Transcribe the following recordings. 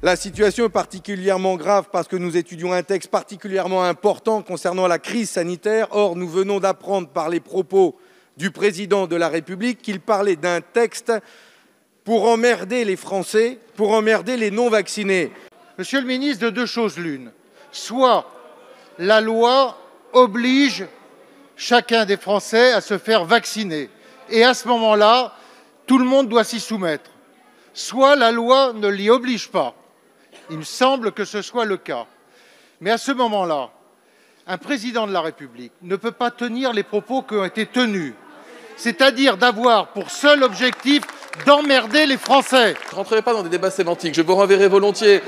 La situation est particulièrement grave parce que nous étudions un texte particulièrement important concernant la crise sanitaire. Or, nous venons d'apprendre par les propos du président de la République qu'il parlait d'un texte pour emmerder les Français, pour emmerder les non-vaccinés. Monsieur le ministre, de deux choses l'une. Soit la loi oblige chacun des Français à se faire vacciner. Et à ce moment-là, tout le monde doit s'y soumettre. Soit la loi ne l'y oblige pas. Il me semble que ce soit le cas. Mais à ce moment-là, un président de la République ne peut pas tenir les propos qui ont été tenus, c'est-à-dire d'avoir pour seul objectif d'emmerder les Français. Je ne rentrerai pas dans des débats sémantiques, je vous renverrai volontiers,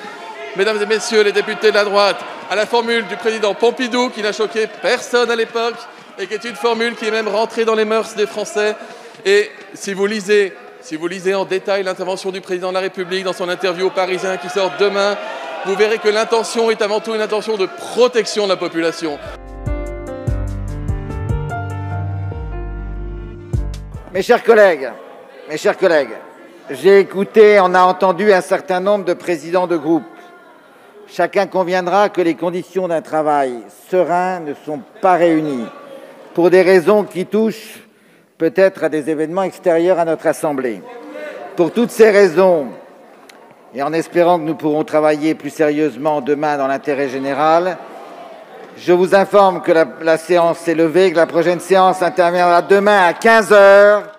mesdames et messieurs les députés de la droite, à la formule du président Pompidou qui n'a choqué personne à l'époque et qui est une formule qui est même rentrée dans les mœurs des Français. Et si vous lisez en détail l'intervention du président de la République dans son interview aux Parisiens qui sort demain, vous verrez que l'intention est avant tout une intention de protection de la population. Mes chers collègues, j'ai écouté, on a entendu un certain nombre de présidents de groupe. Chacun conviendra que les conditions d'un travail serein ne sont pas réunies pour des raisons qui touchent peut-être à des événements extérieurs à notre Assemblée. Pour toutes ces raisons, et en espérant que nous pourrons travailler plus sérieusement demain dans l'intérêt général, je vous informe que la séance est levée, que la prochaine séance interviendra demain à 15 h.